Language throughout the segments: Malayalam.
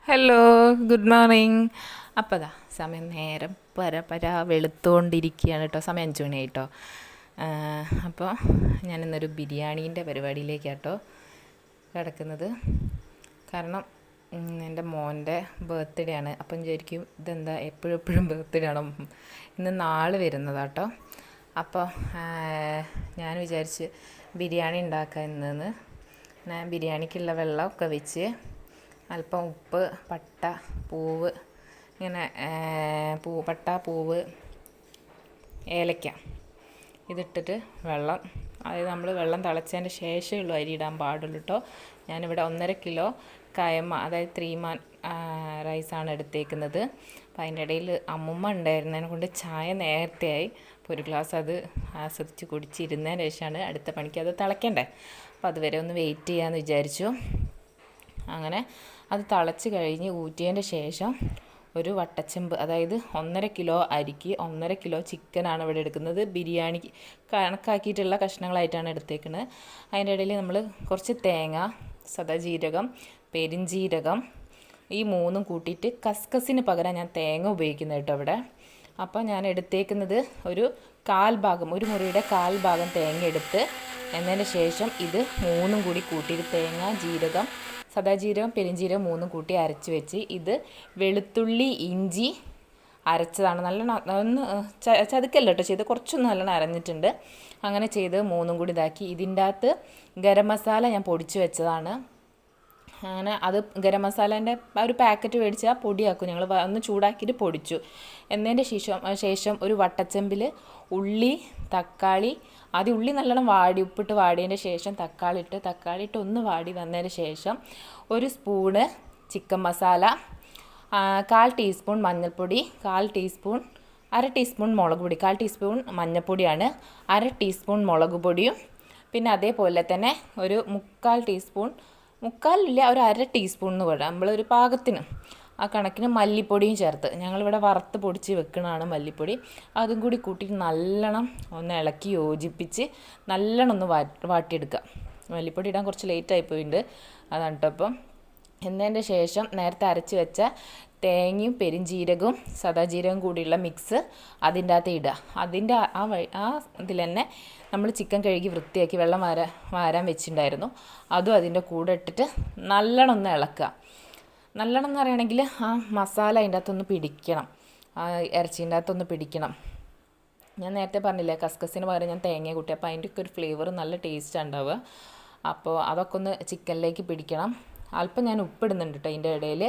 Hello, good morning. അപ്പോൾ അതാ സമയം നേരം വെളുത്തുകൊണ്ടിരിക്കുകയാണ് കേട്ടോ. സമയം 5 മണിയായിട്ടോ. അപ്പോൾ ഞാനിന്നൊരു ബിരിയാണീൻ്റെ പരിപാടിയിലേക്കാട്ടോ കിടക്കുന്നത്. കാരണം എൻ്റെ മോൻ്റെ ബർത്ത്ഡേ ആണ്. അപ്പം വിചാരിക്കും ഇതെന്താ എപ്പോഴും ബർത്ത്ഡേ ആണോ, ഇന്ന് നാളെ വരുന്നതാട്ടോ. അപ്പോൾ ഞാൻ വിചാരിച്ച് ബിരിയാണി ഉണ്ടാക്കാൻ ഇന്ന് ഞാൻ ബിരിയാണിക്കുള്ള വെള്ളമൊക്കെ വെച്ച് അല്പം ഉപ്പ്, പട്ട, പൂവ്, ഇങ്ങനെ പട്ട, പൂവ്, ഏലക്ക ഇതിട്ടിട്ട് വെള്ളം, അതായത് നമ്മൾ വെള്ളം തിളച്ചതിൻ്റെ ശേഷമേ ഉള്ളൂ അരി ഇടാൻ പാടുള്ളൂ കേട്ടോ. ഞാനിവിടെ 1.5 കിലോ കയമ, അതായത് 3 മാൻ റൈസാണ് എടുത്തേക്കുന്നത്. അപ്പോൾ അതിൻ്റെ ഇടയിൽ അമ്മുമ്മ ഉണ്ടായിരുന്നതിനെ കൊണ്ട് ചായ നേരത്തെ ആയി. അപ്പോൾ ഒരു ഗ്ലാസ് അത് ആസ്വദിച്ച് കുടിച്ചിരുന്നതിന് ശേഷമാണ് അടുത്ത പണിക്ക് അത് തിളയ്ക്കണ്ടേ. അപ്പോൾ അതുവരെ ഒന്ന് വെയിറ്റ് ചെയ്യാമെന്ന് വിചാരിച്ചു. അങ്ങനെ അത് തിളച്ച് കഴിഞ്ഞ് ഊറ്റിയതിൻ്റെ ശേഷം ഒരു വട്ടച്ചെമ്പ്, അതായത് 1.5 കിലോ അരിക്ക് 1.5 കിലോ ചിക്കനാണ് ഇവിടെ എടുക്കുന്നത്. ബിരിയാണിക്ക് കണക്കാക്കിയിട്ടുള്ള കഷ്ണങ്ങളായിട്ടാണ് എടുത്തേക്കുന്നത്. അതിൻ്റെ ഇടയിൽ നമ്മൾ കുറച്ച് തേങ്ങ, സദാജീരകം, പെരിഞ്ജീരകം, ഈ 3 കൂട്ടിയിട്ട് കസ്കസിന് പകരം ഞാൻ തേങ്ങ ഉപയോഗിക്കുന്നത് കേട്ടോ ഇവിടെ. അപ്പോൾ ഞാൻ എടുത്തേക്കുന്നത് ഒരു മുറിയുടെ 1/4 ഭാഗം തേങ്ങ എടുത്ത് എന്നതിന് ശേഷം ഇത് 3 കൂടി കൂട്ടിയിട്ട് തേങ്ങ, ജീരകം, സദാജീരകം, പെരിഞ്ജീരകം 3 കൂട്ടി അരച്ച് വെച്ച്, ഇത് വെളുത്തുള്ളി, ഇഞ്ചി അരച്ചതാണ്. നല്ലോണം ഒന്ന് ചതുക്കല്ല കേട്ടോ ചെയ്ത്, കുറച്ചൊന്നും നല്ലോണം അരഞ്ഞിട്ടുണ്ട്. അങ്ങനെ ചെയ്ത് 3 കൂടി ഇതാക്കി. ഇതിൻ്റെ അകത്ത് ഗരം മസാല ഞാൻ പൊടിച്ച് വെച്ചതാണ്. അങ്ങനെ അത് ഗരം മസാലേൻ്റെ ഒരു പാക്കറ്റ് മേടിച്ചാൽ പൊടിയാക്കും. ഞങ്ങൾ ഒന്ന് ചൂടാക്കിയിട്ട് പൊടിച്ചു. എന്നതിൻ്റെ ശേഷം ഒരു വട്ടച്ചെമ്പിൽ ഉള്ളി, തക്കാളി, ആദ്യം ഉള്ളി നല്ലോണം ഉപ്പിട്ട് വാടിയതിൻ്റെ ശേഷം തക്കാളി ഇട്ട് ഒന്ന് വാടി വന്നതിന് ശേഷം 1 സ്പൂണ് ചിക്കൻ മസാല, 1/4 ടീസ്പൂൺ മഞ്ഞൾപ്പൊടി, 1/2 ടീസ്പൂൺ മുളക് പൊടി, 1/4 ടീസ്പൂൺ മഞ്ഞൾപ്പൊടിയാണ്, 1/2 ടീസ്പൂൺ മുളക് പൊടിയും, പിന്നെ അതേപോലെ തന്നെ ഒരു 1/4 ടീസ്പൂൺ, ഒരു 1/2 ടീസ്പൂൺ എന്ന് പറയാം, നമ്മളൊരു പാകത്തിന് ആ കണക്കിന് മല്ലിപ്പൊടിയും ചേർത്ത്, ഞങ്ങളിവിടെ വറുത്ത് പൊടിച്ച് വെക്കണതാണ് മല്ലിപ്പൊടി. അതും കൂടി കൂട്ടിയിട്ട് നല്ലോണം ഒന്ന് ഇളക്കി യോജിപ്പിച്ച് നല്ലോണം ഒന്ന് വാട്ടിയെടുക്കുക. മല്ലിപ്പൊടി ഇടാൻ കുറച്ച് ലേറ്റായി പോയിട്ടുണ്ട്, അതാണ് കേട്ടോ. അപ്പം എന്നതിൻ്റെ ശേഷം നേരത്തെ അരച്ച് വെച്ച തേങ്ങയും പെരിഞ്ജീരകവും സദാജീരകവും കൂടിയുള്ള മിക്സ് അതിൻ്റെ അകത്ത് ഇടുക. അതിൻ്റെ ആ ഇതിൽ തന്നെ നമ്മൾ ചിക്കൻ കഴുകി വൃത്തിയാക്കി വെള്ളം വാരാൻ വെച്ചിട്ടുണ്ടായിരുന്നു, അതും അതിൻ്റെ കൂടെ ഇട്ടിട്ട് നല്ലോണം ഒന്ന് ഇളക്കുക. നല്ലോണം എന്ന് പറയുകയാണെങ്കിൽ ആ മസാല അതിൻ്റെ അകത്തൊന്ന് പിടിക്കണം, ആ ഇറച്ചീൻ്റെ അകത്തൊന്ന് പിടിക്കണം. ഞാൻ നേരത്തെ പറഞ്ഞില്ലേ കസ്കസിന് പകരം ഞാൻ തേങ്ങ കൂട്ടി, അപ്പോൾ അതിൻ്റെയൊക്കെ ഒരു ഫ്ലേവർ നല്ല ടേസ്റ്റാണ് ഉണ്ടാവുക. അപ്പോൾ അതൊക്കെ ഒന്ന് ചിക്കനിലേക്ക് പിടിക്കണം. അല്പം ഞാൻ ഉപ്പിടുന്നുണ്ട് കേട്ടോ അതിൻ്റെ ഇടയിൽ.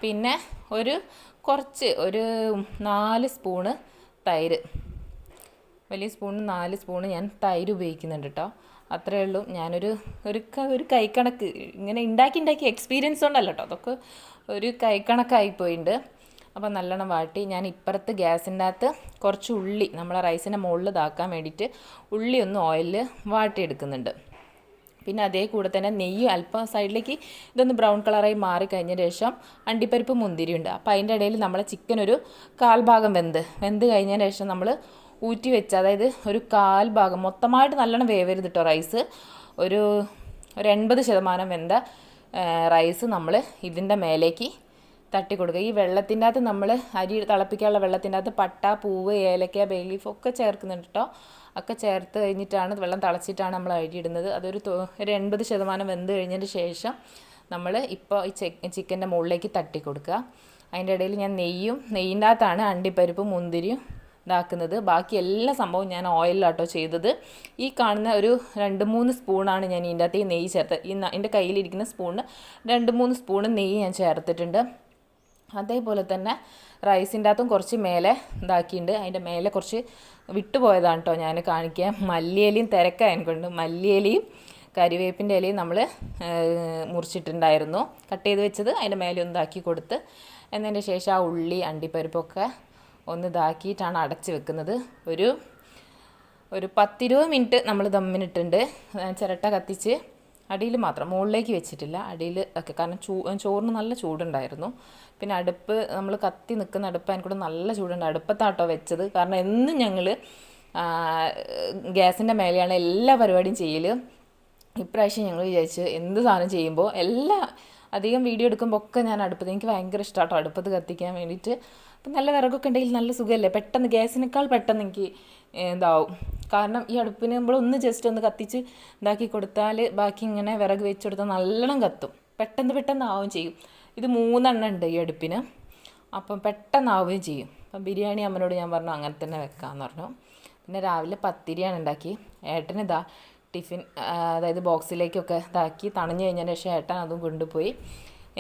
പിന്നെ ഒരു 4 സ്പൂണ് തൈര്, വലിയ സ്പൂണിന് 4 സ്പൂണ് ഞാൻ തൈര് ഉപയോഗിക്കുന്നുണ്ട് കേട്ടോ. അത്രയേ ഉള്ളൂ. ഞാനൊരു കൈക്കണക്ക് ഇങ്ങനെ ഉണ്ടാക്കി എക്സ്പീരിയൻസ് കൊണ്ടല്ല കേട്ടോ, അതൊക്കെ ഒരു കൈക്കണക്കായിപ്പോയിട്ടുണ്ട്. അപ്പോൾ നല്ലോണം വാട്ടി ഞാൻ ഇപ്പുറത്ത് ഗ്യാസിൻ്റെ അകത്ത് കുറച്ച് ഉള്ളി, നമ്മളെ റൈസിൻ്റെ മുകളിൽ ഇതാക്കാൻ വേണ്ടിയിട്ട് ഉള്ളി ഒന്ന് ഓയിലിൽ വാട്ടിയെടുക്കുന്നുണ്ട്. പിന്നെ അതേ കൂടെ തന്നെ നെയ്യ് അല്പം സൈഡിലേക്ക് ഇതൊന്ന് ബ്രൗൺ കളറായി മാറി കഴിഞ്ഞ ശേഷം അണ്ടിപ്പരിപ്പ്, മുന്തിരിയുണ്ട്. അപ്പോൾ അതിൻ്റെ ഇടയിൽ നമ്മളെ ചിക്കൻ ഒരു 1/4 ഭാഗം വെന്ത് കഴിഞ്ഞതിന് ശേഷം നമ്മൾ ഊറ്റി വെച്ച, അതായത് ഒരു 1/4 ഭാഗം, മൊത്തമായിട്ട് നല്ലോണം വേവരുത് കേട്ടോ റൈസ്, ഒരു 80% വെന്ത റൈസ് നമ്മൾ ഇതിൻ്റെ മേലേക്ക് തട്ടി കൊടുക്കുക. ഈ വെള്ളത്തിൻ്റെ അകത്ത് നമ്മൾ അരി തിളപ്പിക്കാനുള്ള വെള്ളത്തിൻ്റെ അകത്ത് പട്ട, പൂവ്, ഏലക്ക, ബേ ലീഫ് ഒക്കെ ചേർക്കുന്നുണ്ട് കേട്ടോ. ഒക്കെ ചേർത്ത് കഴിഞ്ഞിട്ടാണ്, വെള്ളം തിളച്ചിട്ടാണ് നമ്മൾ അരി ഇടുന്നത്. അതൊരു 80% വെന്ത് കഴിഞ്ഞതിന് ശേഷം നമ്മൾ ഇപ്പോൾ ഈ ചിക്കൻ്റെ മുകളിലേക്ക് തട്ടി കൊടുക്കുക. അതിൻ്റെ ഇടയിൽ ഞാൻ നെയ്യിൻ്റെ അകത്താണ് അണ്ടിപ്പരിപ്പും മുന്തിരിയും ഇതാക്കുന്നത്. ബാക്കി എല്ലാ സംഭവവും ഞാൻ ഓയിലാട്ടോ ചെയ്തത്. ഈ കാണുന്ന ഒരു 2-3 സ്പൂണാണ് ഞാൻ ഇതിൻ്റെ അകത്ത് ഈ നെയ്യ് ചേർത്ത്, എൻ്റെ കയ്യിലിരിക്കുന്ന സ്പൂണിന് 2-3 സ്പൂണ് നെയ്യ് ഞാൻ ചേർത്തിട്ടുണ്ട്. അതേപോലെ തന്നെ റൈസിൻ്റെ അകത്തും കുറച്ച് മേലെ ഇതാക്കിയിട്ടുണ്ട്. അതിൻ്റെ മേലെ കുറച്ച് വിട്ടുപോയതാണ് കേട്ടോ ഞാൻ കാണിക്കുക. മല്ലിയിലയും തിരക്കായതുകൊണ്ട് മല്ലിയിലയും കരിവേപ്പിൻ്റെ ഇലയും നമ്മൾ മുറിച്ചിട്ടുണ്ടായിരുന്നു, കട്ട് ചെയ്ത് വെച്ചത് അതിൻ്റെ മേലെ ഒന്ന് ഇതാക്കി കൊടുത്ത്. എന്നതിൻ്റെ ശേഷം ആ ഉള്ളി, അണ്ടിപ്പരിപ്പൊക്കെ ഒന്ന് ഇതാക്കിയിട്ടാണ് അടച്ച് വെക്കുന്നത്. ഒരു 10-20 മിനിറ്റ് നമ്മൾ ദമ്മിനിട്ടുണ്ട്. ചിരട്ട കത്തിച്ച് അടിയിൽ മാത്രം, മുകളിലേക്ക് വെച്ചിട്ടില്ല, അടിയിൽ ഒക്കെ. കാരണം ചോറിന് നല്ല ചൂടുണ്ടായിരുന്നു. പിന്നെ അടുപ്പ് നമ്മൾ കത്തി നിൽക്കുന്ന അടുപ്പ്, അതിന് നല്ല ചൂടുണ്ട്. അടുപ്പത്താട്ടോ വെച്ചത്. കാരണം എന്നും ഞങ്ങൾ ഗ്യാസിൻ്റെ മേലെയാണ് എല്ലാ പരിപാടിയും ചെയ്യൽ. ഇപ്രാവശ്യം ഞങ്ങൾ വിചാരിച്ച് എന്ത് സാധനം ചെയ്യുമ്പോൾ അധികം വീഡിയോ എടുക്കുമ്പോൾ ഒക്കെ ഞാൻ അടുപ്പത്ത്, എനിക്ക് ഭയങ്കര ഇഷ്ടമാട്ടോ അടുപ്പത്ത് കത്തിക്കാൻ വേണ്ടിയിട്ട്. അപ്പം നല്ല വിറകൊക്കെ ഉണ്ടെങ്കിൽ നല്ല സുഖമല്ലേ, പെട്ടെന്ന് ഗ്യാസിനേക്കാൾ പെട്ടെന്ന് എനിക്ക് ഇതാവും. കാരണം ഈ അടുപ്പിന് നമ്മളൊന്ന് ജസ്റ്റ് ഒന്ന് കത്തിച്ച് ഇതാക്കി കൊടുത്താൽ ബാക്കി ഇങ്ങനെ വിറക് വെച്ച് കൊടുത്താൽ നല്ലോണം കത്തും, പെട്ടെന്ന് ആവുകയും ചെയ്യും. ഇത് 3 എണ്ണം ഉണ്ട് ഈ അടുപ്പിന്, അപ്പം പെട്ടെന്ന് ആവുകയും ചെയ്യും. അപ്പം ബിരിയാണി അമ്മനോട് ഞാൻ പറഞ്ഞു അങ്ങനെ തന്നെ വെക്കാമെന്ന് പറഞ്ഞു. പിന്നെ രാവിലെ പത്തിരിയാണ് ഉണ്ടാക്കി. ഏട്ടന് ഇതാ ടിഫിൻ, അതായത് ബോക്സിലേക്കൊക്കെ ഇതാക്കി തണഞ്ഞു കഴിഞ്ഞതിന് ശേഷം ഏട്ടൻ അതും കൊണ്ടുപോയി.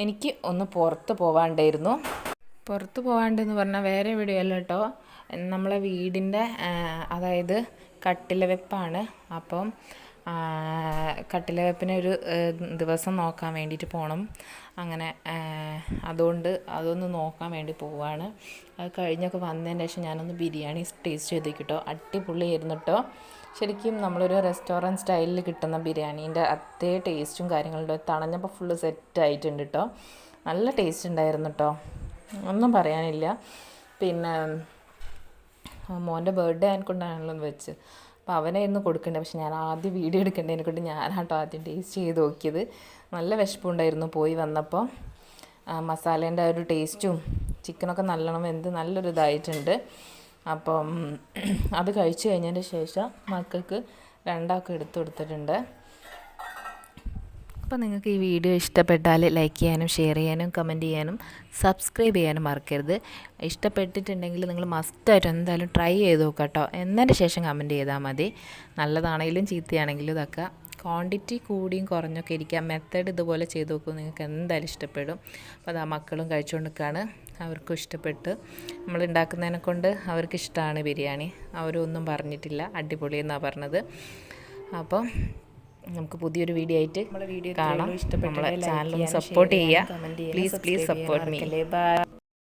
എനിക്ക് ഒന്ന് പുറത്ത് പോകാണ്ടായിരുന്നു. പുറത്ത് പോകാണ്ടെന്ന് പറഞ്ഞാൽ വേറെ എവിടെയല്ല കേട്ടോ, നമ്മളെ വീടിൻ്റെ അതായത് കട്ടില വെപ്പാണ്. അപ്പം കട്ടില വെപ്പിനൊരു ദിവസം നോക്കാൻ വേണ്ടിയിട്ട് പോകണം. അങ്ങനെ അതുകൊണ്ട് അതൊന്ന് നോക്കാൻ വേണ്ടി പോവുകയാണ്. അത് കഴിഞ്ഞൊക്കെ വന്നതിന് ശേഷം ഞാനൊന്ന് ബിരിയാണി ടേസ്റ്റ് ചെയ്ത് കേട്ടോ. അടിപൊളിയായിരുന്നു കേട്ടോ. ശരിക്കും നമ്മളൊരു റെസ്റ്റോറൻറ്റ് സ്റ്റൈലിൽ കിട്ടുന്ന ബിരിയാണീൻ്റെ അതേ ടേസ്റ്റും കാര്യങ്ങളുണ്ട്. തണഞ്ഞപ്പോൾ ഫുള്ള് സെറ്റായിട്ടുണ്ട് കേട്ടോ. നല്ല ടേസ്റ്റ് ഉണ്ടായിരുന്നു കേട്ടോ, ഒന്നും പറയാനില്ല. പിന്നെ മോൻ്റെ ബർത്ത്ഡേ ആയതുകൊണ്ടാണല്ലോ വെച്ച്, അപ്പോൾ അവനായിരുന്നു കൊടുക്കേണ്ടത്. പക്ഷെ ഞാൻ ആദ്യം വീഡിയോ എടുക്കേണ്ടതിനെ കൊണ്ട് ഞാനാട്ടോ ആദ്യം ടേസ്റ്റ് ചെയ്ത് നോക്കിയത്. നല്ല വിശപ്പുണ്ടായിരുന്നു പോയി വന്നപ്പോൾ. മസാലേൻ്റെ ഒരു ടേസ്റ്റും ചിക്കനൊക്കെ നല്ലോണം വെന്ത് നല്ലൊരു ഇതായിട്ടുണ്ട്. അപ്പം അത് കഴിച്ച് കഴിഞ്ഞതിന് ശേഷം മക്കൾക്ക് 2 ആൾക്ക് എടുത്തു കൊടുത്തിട്ടുണ്ട്. അപ്പോൾ നിങ്ങൾക്ക് ഈ വീഡിയോ ഇഷ്ടപ്പെട്ടാൽ ലൈക്ക് ചെയ്യാനും ഷെയർ ചെയ്യാനും കമൻറ്റ് ചെയ്യാനും സബ്സ്ക്രൈബ് ചെയ്യാനും മറക്കരുത്. ഇഷ്ടപ്പെട്ടിട്ടുണ്ടെങ്കിൽ നിങ്ങൾ മസ്റ്റായിട്ട് എന്തായാലും ട്രൈ ചെയ്ത് നോക്കുക കേട്ടോ. എന്നതിന് ശേഷം കമൻറ്റ് ചെയ്താൽ മതി. നല്ലതാണെങ്കിലും ചീത്തയാണെങ്കിലും ഇതൊക്കെ ക്വാണ്ടിറ്റി കൂടിയും കുറഞ്ഞൊക്കെ ഇരിക്കുക. മെത്തേഡ് ഇതുപോലെ ചെയ്ത് നോക്കും, നിങ്ങൾക്ക് എന്തായാലും ഇഷ്ടപ്പെടും. അപ്പോൾ അത് ആ മക്കളും കഴിച്ചുകൊണ്ട് നിൽക്കുകയാണ്, അവർക്കും ഇഷ്ടപ്പെട്ട്. നമ്മൾ ഉണ്ടാക്കുന്നതിനെ കൊണ്ട് അവർക്ക് ഇഷ്ടമാണ് ബിരിയാണി. അവരൊന്നും പറഞ്ഞിട്ടില്ല, അടിപൊളി എന്നാണ് പറഞ്ഞത്. അപ്പോൾ നമുക്ക് പുതിയൊരു വീഡിയോ ആയിട്ട് കാണാം. നമ്മളെ ചാനൽ സപ്പോർട്ട് ചെയ്യുക. Please support me. ബൈ.